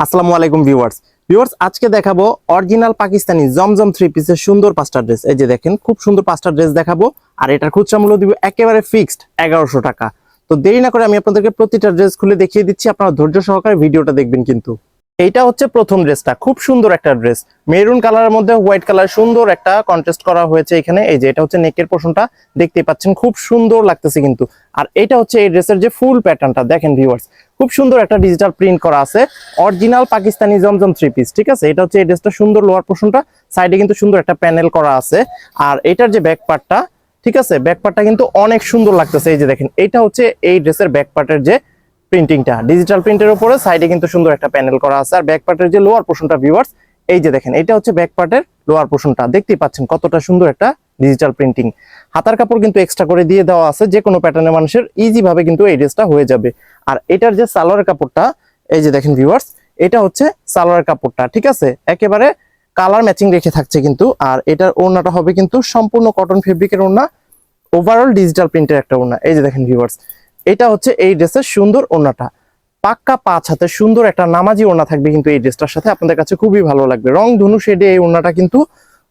আসসালামু আলাইকুম ভিউয়ার্স আজকে দেখাবো অরিজিনাল পাকিস্তানি জমজম থ্রি পিসের সুন্দর পাঁচটা ড্রেস। এই যে দেখেন খুব সুন্দর পাঁচটা ড্রেস দেখাবো, আর এটার খুচরা মূল্য দিব একেবারে ফিক্সড 1100 টাকা। তো দেরি না করে আমি আপনাদেরকে প্রতিটা ড্রেস খুলে দেখিয়ে দিচ্ছি, আপনারা ধৈর্য সহকারে ভিডিওটা দেখবেন। কিন্তু এইটা হচ্ছে প্রথম ড্রেসটা, খুব সুন্দর একটা ড্রেস, মেরুন কালারের মধ্যে হোয়াইট কালার সুন্দর একটা কন্ট্রাস্ট করা হয়েছে এখানে। এই যে এটা হচ্ছে নেকের পোর্শনটা, দেখতে পাচ্ছেন খুব সুন্দর লাগতেছে কিন্তু। আর এটা হচ্ছে এই ড্রেসের যে ফুল প্যাটার্নটা দেখেন ভিউয়ার্স, খুব সুন্দর একটা ডিজিটাল প্রিন্ট করা আছে, অরিজিনাল পাকিস্তানি জমজম থ্রি পিস। ঠিক আছে, এটা হচ্ছে এই ড্রেসটা সুন্দর লোয়ার পোর্শনটা, সাইডে কিন্তু সুন্দর একটা প্যানেল করা আছে। আর এটার যে ব্যাক পার্টটা, ঠিক আছে, ব্যাক পার্টটা কিন্তু অনেক সুন্দর লাগতেছে। এই যে দেখেন এটা হচ্ছে এই ড্রেসের ব্যাক পার্টের যে প্রিন্টিংটা, ডিজিটাল প্রিন্টের উপরে সাইডে কিন্তু সুন্দর একটা প্যানেল করা আছে। আর ব্যাক পার্টের যে লোয়ার পোর্শনটা ভিউয়ার্স, এই যে দেখেন এটা হচ্ছে ব্যাক পার্টের লোয়ার পোর্শনটা, দেখতেই পাচ্ছেন কতটা সুন্দর একটা ডিজিটাল প্রিন্টিং। হাতার কাপড় কিন্তু এক্সট্রা করে দিয়ে দেওয়া আছে, যে কোনো প্যাটার্নের মানুষের ইজি ভাবে কিন্তু এই ড্রেসটা হয়ে যাবে। আর এটার যে সালোয়ার কাপড়টা, এই যে দেখেন ভিউয়ার্স, এটা হচ্ছে সালোয়ার কাপড়টা, ঠিক আছে, একেবারে কালার ম্যাচিং রেখে থাকছে কিন্তু। আর এটার ওড়নাটা হবে কিন্তু সম্পূর্ণ কটন ফেব্রিকের ওড়না, ওভারঅল ডিজিটাল প্রিন্টের একটা ওড়না। এই যে দেখেন ভিউয়ার্স, এটা হচ্ছে এই ড্রেসের সুন্দর ওড়নাটা, পাক্কা 5 হাতের সুন্দর একটা নামাজি ওড়না থাকবে কিন্তু এই ড্রেসটার সাথে, আপনাদের কাছে খুবই ভালো লাগবে। রং ধনু শেডে এই ওড়নাটা কিন্তু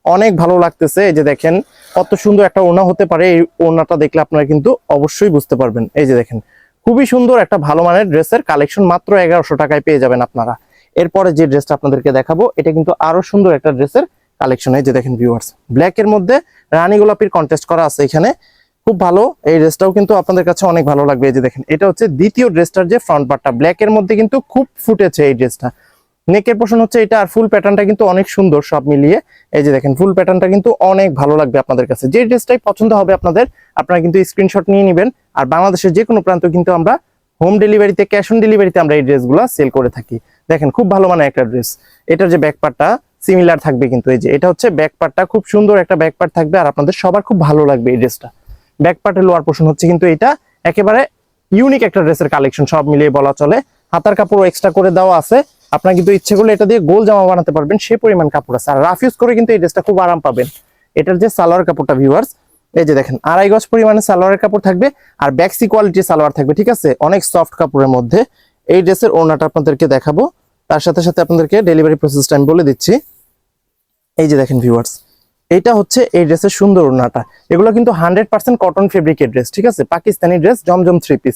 অনেক ভালো লাগতেছে। এই যে দেখেন কত সুন্দর একটা ওড়না হতে পারে, এই ওড়নাটা দেখলে আপনারা কিন্তু অবশ্যই বুঝতে পারবেন। এই যে দেখেন খুবই সুন্দর একটা ভালো মানের ড্রেসের কালেকশন, মাত্র 1100 টাকায় পেয়ে যাবেন আপনারা। এরপরে যে ড্রেসটা আপনাদেরকে দেখাবো, এটা কিন্তু আরো সুন্দর একটা ড্রেসের কালেকশন। এই যে দেখেন ভিউয়ার্স, ব্ল্যাক এর মধ্যে রানী গোলাপির কন্টেস্ট করা আছে এখানে, খুব ভালো। এই ড্রেসটাও কিন্তু আপনাদের কাছে অনেক ভালো লাগবে। এই যে দেখেন এটা হচ্ছে দ্বিতীয় ড্রেসটার যে ফ্রন্ট পার্টটা, ব্ল্যাক এর মধ্যে কিন্তু খুব ফুটেছে এই ড্রেসটা। নেকের পোর্শন হচ্ছে এটা, আর ফুল প্যাটার্নটা কিন্তু অনেক সুন্দর সব মিলিয়ে। এই যে দেখেন ফুল প্যাটার্নটা কিন্তু অনেক ভালো লাগবে আপনাদের কাছে। যে ড্রেসটাই পছন্দ হবে আপনাদের, আপনারা কিন্তু স্ক্রিনশট নিয়ে নেবেন। আর বাংলাদেশের যে কোনো প্রান্ত কিন্তু আমরা হোম ডেলিভারিতে, ক্যাশ অন ডেলিভারিতে আমরা এই ড্রেসগুলো সেল করে থাকি। দেখেন খুব ভালো মানের একটা ড্রেস। এটার যে ব্যাক পার্টটা সিমিলার থাকবে কিন্তু, এই যে এটা হচ্ছে ব্যাক পার্টটা, খুব সুন্দর একটা ব্যাক পার্ট থাকবে, আর আপনাদের সবার খুব ভালো লাগবে এই ড্রেসটা। ব্যাক পার্টের লোয়ার পোর্শন হচ্ছে কিন্তু এটা, একেবারে ইউনিক একটা ড্রেসের কালেকশন সব মিলিয়ে বলা চলে। হাতার কাপড় এক্সট্রা করে দেওয়া আছে, আপনারা কিন্তু ইচ্ছে করলে এটা দিয়ে গোল জামা বানাতে পারবেন, সে পরিমাণ কাপড় আছে। আর রাফ ইউজ করে কিন্তু এই ড্রেসটা খুব আরাম পাবেন। এটার যে সালোয়ার কাপড়টা ভিউয়ার্স, এই যে দেখেন 2.5 গজ পরিমাণে সালোয়ারের কাপড় থাকবে, আর ব্যাক্সি কোয়ালিটির সালোয়ার থাকবে, ঠিক আছে, অনেক সফট কাপড়ের মধ্যে। এই ড্রেসের ওড়নাটা আপনাদেরকে দেখাবো, তার সাথে সাথে আপনাদেরকে ডেলিভারি প্রসেসটা আমি বলে দিচ্ছি। এই যে দেখেন ভিউয়ার্স, এটা হচ্ছে এই ড্রেসের সুন্দর ওড়নাটা। এগুলো কিন্তু 100% কটন ফেব্রিকের ড্রেস, ঠিক আছে, পাকিস্তানি ড্রেস জমজম থ্রি পিস।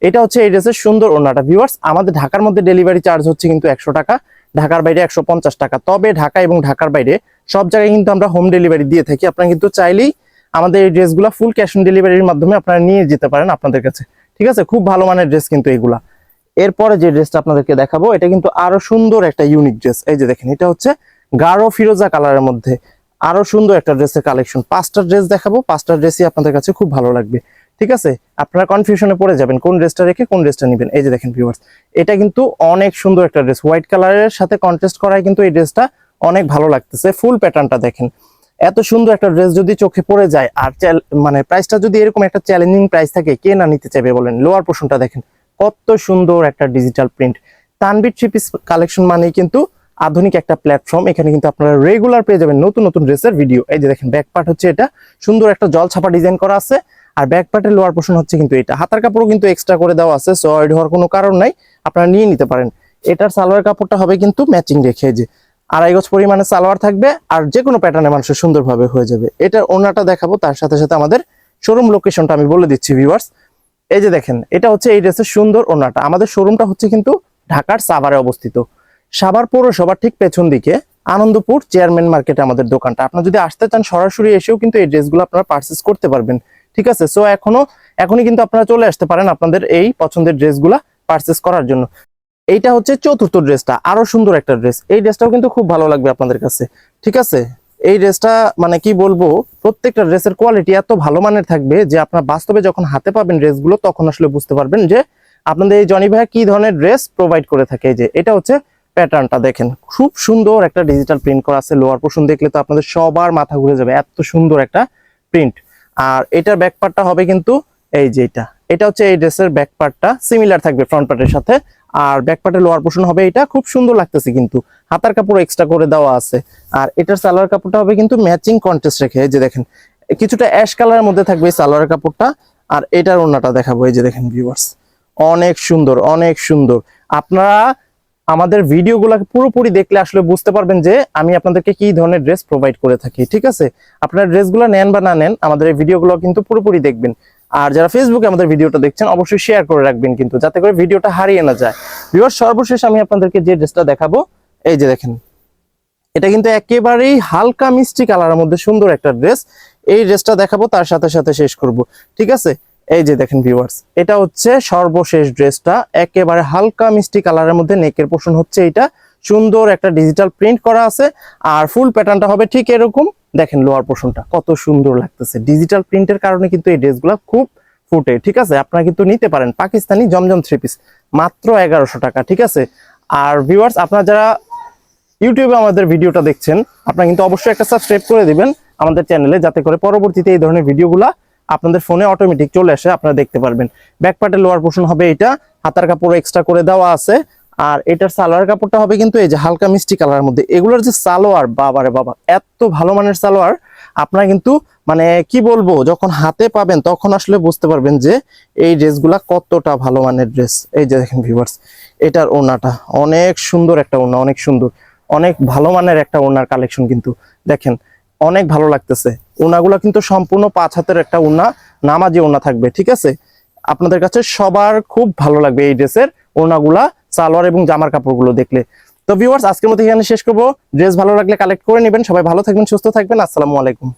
এটা হচ্ছে এই ড্রেসের সুন্দর ওড়নাটা ভিউয়ার্স। আমাদের ঢাকার মধ্যে ডেলিভারি চার্জ হচ্ছে কিন্তু 100 টাকা, ঢাকার বাইরে 150 টাকা। তবে ঢাকা এবং ঢাকার বাইরে সব জায়গায় কিন্তু আমরা হোম ডেলিভারি দিয়ে থাকি। আপনারা কিন্তু চাইলেই আমাদের এই ড্রেসগুলো ফুল ক্যাশ অন ডেলিভারির মাধ্যমে আপনারা নিয়ে যেতে পারেন আপনাদের কাছে, ঠিক আছে, খুব ভালো মানের ড্রেস কিন্তু এগুলা। এরপরে যে ড্রেসটা আপনাদেরকে দেখাবো, এটা কিন্তু আরো সুন্দর একটা ইউনিক ড্রেস। এই যে দেখেন এটা হচ্ছে গাঢ় ফিরোজা কালারের মধ্যে আরো সুন্দর একটা ড্রেসের কালেকশন। 5টা ড্রেস দেখাবো, 5টা ড্রেসই আপনাদের কাছে খুব ভালো লাগবে, ঠিক আছে। আপনারা কনফিউশনে পড়ে যাবেন কোন ড্রেসটা রেখে কোন ড্রেসটা নেবেন। এই যে দেখেন ভিউয়ার্স, এটা কিন্তু অনেক সুন্দর একটা ড্রেস, হোয়াইট কালারের সাথে কন্ট্রাস্ট করায় কিন্তু এই ড্রেসটা অনেক ভালো লাগতেছে। ফুল প্যাটার্নটা দেখেন, এত সুন্দর একটা ড্রেস যদি চোখে পড়ে যায়, আর মানে প্রাইসটা যদি এরকম একটা চ্যালেঞ্জিং প্রাইস থাকে, কে না নিতে চাইবে বলেন। লোয়ার পোর্শনটা দেখেন কত সুন্দর একটা digital print. Tanvir three piece collection মানেই কিন্তু আধুনিক একটা প্ল্যাটফর্ম, এখানে কিন্তু আপনারা রেগুলার পেয়ে যাবেন নতুন নতুন ড্রেসের ভিডিও। এই যে দেখেন ব্যাক পার্ট হচ্ছে এটা, সুন্দর একটা জল ছাপা ডিজাইন করা আছে, আর ব্যাক পার্টের লোয়ার পোর্শন হচ্ছে কিন্তু এটা। হাতার কাপড়ও কিন্তু এক্সট্রা করে দেওয়া আছে, সো ওয়াইড হওয়ার কোনো কারণ নাই, আপনারা নিয়ে নিতে পারেন। এটার সালোয়ার কাপড়টা হবে কিন্তু ম্যাচিং রেখে, যে 2.5 গজ পরিমাণে সালোয়ার থাকবে, আর যে কোনো প্যাটার্নে মানুষের সুন্দরভাবে হয়ে যাবে। এটার ওড়নাটা দেখাবো, তার সাথে সাথে আমাদের শোরুম লোকেশনটা আমি বলে দিচ্ছি ভিউয়ার্স। এই যে দেখেন এটা হচ্ছে এই ড্রেসের সুন্দর ওড়নাটা। আমাদের শোরুমটা হচ্ছে কিন্তু ঢাকার সাভারে অবস্থিত, সাভার পৌরসভার ঠিক পেছন দিকে আনন্দপুর চেয়ারম্যান মার্কেটে আমাদের দোকানটা। আপনারা যদি আসতে চান সরাসরি এসেও কিন্তু এই ড্রেসগুলো আপনারা পারচেজ করতে পারবেন, ঠিক আছে। সো এখনই কিন্তু আপনারা চলে আসতে পারেন আপনাদের এই পছন্দের ড্রেসগুলা পারচেজ করার জন্য। এইটা হচ্ছে চতুর্থ ড্রেসটা, আরো সুন্দর একটা ড্রেস। এই ড্রেসটাও কিন্তু খুব ভালো লাগবে আপনাদের কাছে, ঠিক আছে। এই ড্রেসটা মানে কি বলবো, প্রত্যেকটা ড্রেসের কোয়ালিটি এত ভালো মানের থাকবে যে আপনার বাস্তবে যখন হাতে পাবেন ড্রেসগুলো, তখন আসলে বুঝতে পারবেন যে আপনাদের এই জনি ভাইয়া কি ধরনের ড্রেস প্রোভাইড করে থাকে। যে এটা হচ্ছে প্যাটার্নটা দেখেন, খুব সুন্দর একটা ডিজিটাল প্রিন্ট করা আছে। লোয়ার পোর্শন দেখলে তো আপনাদের সবার মাথা ঘুরে যাবে, এত সুন্দর একটা প্রিন্ট। আর এটার ব্যাক পার্টটা হবে কিন্তু এই যে এটা হচ্ছে এই ড্রেসের ব্যাক পার্টটা সিমিলার থাকবে ফ্রন্ট পার্টের সাথে, আর ব্যাক পার্টের লোয়ার পোর্শন হবে এটা। খুব সুন্দর লাগতেছে কিন্তু, হাতার কাপড় এক্সট্রা করে দেওয়া আছে। আর এটার সালোয়ার কাপড়টা হবে কিন্তু ম্যাচিং কন্ট্রাস্ট রেখে, এই যে দেখেন কিছুটা অ্যাশ কালারের মধ্যে থাকবে সালোয়ার কাপড়টা। আর এটার ওড়নাটা দেখাবো, এই যে দেখেন ভিউয়ার্স, অনেক সুন্দর অনেক সুন্দর। আপনারা আমাদের ভিডিওগুলোকে পুরোপুরি দেখলে আসলে বুঝতে পারবেন যে আমি আপনাদেরকে কি ধরনের ড্রেস প্রোভাইড করে থাকি। ঠিক আছে, আপনারা ড্রেসগুলো নেন বা না নেন, আমাদের এই ভিডিওগুলো কিন্তু পুরোপুরি দেখবেন। আর যারা ফেসবুকে আমাদের ভিডিওটা দেখছেন অবশ্যই শেয়ার করে রাখবেন কিন্তু, যাতে করে ভিডিওটা হারিয়ে না যায়। ভিউয়ার্স, সর্বশেষ আমি আপনাদেরকে যে ড্রেসটা দেখাবো, এই যে দেখেন, এটা কিন্তু একেবারেই হালকা মিষ্টি কালারের মধ্যে সুন্দর একটা ড্রেস। এই ড্রেসটা দেখাবো, তার সাথে সাথে শেষ করব। ঠিক আছে, এই যে দেখেন ভিউয়ার্স, এটা হচ্ছে সর্বশেষ ড্রেসটা, একেবারে হালকা মিষ্টি কালারের মধ্যে। নেকের পোর্শন হচ্ছে এটা, সুন্দর একটা ডিজিটাল প্রিন্ট করা আছে। আর ফুল প্যাটার্নটা হবে ঠিক এরকম। দেখেন লোয়ার পোর্শনটা কত সুন্দর লাগতেছে, ডিজিটাল প্রিন্টের কারণে কিন্তু এই ড্রেসগুলো খুব ফুটে। ঠিক আছে, আপনারা কিন্তু নিতে পারেন পাকিস্তানি জমজম 3 পিস, মাত্র 1100 টাকা। ঠিক আছে, আর ভিউয়ার্স, আপনারা যারা ইউটিউবে আমাদের ভিডিওটা দেখছেন, আপনারা কিন্তু অবশ্যই একটা সাবস্ক্রাইব করে দিবেন আমাদের চ্যানেলে, যাতে করে পরবর্তীতে এই ধরনের ভিডিওগুলা আপনাদের ফোনে অটোমেটিক চলে আসে, আপনারা দেখতে পারবেন। ব্যাক পার্টের লোয়ার পোর্শন হবে এটা, হাতার কাপড় এক্সট্রা করে দেওয়া আছে। আর এটার সালোয়ার কাপড়টা হবে কিন্তু এই যে হালকা মিষ্টি কালারের মধ্যে। এগুলোর যে সালোয়ার, বাবারে বাবা, এত ভালো মানের সালোয়ার। আপনারা কিন্তু মানে কি বলবো, যখন হাতে পাবেন তখন আসলে বুঝতে পারবেন যে এই ড্রেসগুলা কতটা ভালো মানের ড্রেস। এই যে দেখেন ভিউয়ার্স, এটার ওড়নাটা অনেক সুন্দর একটা ওড়না, অনেক সুন্দর, অনেক ভালো মানের একটা ওড়নার কালেকশন কিন্তু। দেখেন অনেক ভালো লাগতেছে। ওড়নাগুলো কিন্তু সম্পূর্ণ 5 হাতের একটা ওড়না, নামাজি ওড়না থাকবে। ঠিক আছে, আপনাদের কাছে সবার খুব ভালো লাগবে এই ড্রেসের ওড়নাগুলা, সালোয়ার এবং জামার কাপড়গুলো দেখলে। তো ভিউয়ার্স, আজকের মতো এখানে শেষ করবো। ড্রেস ভালো লাগলে কালেক্ট করে নেবেন। সবাই ভালো থাকবেন, সুস্থ থাকবেন। আসসালামু আলাইকুম।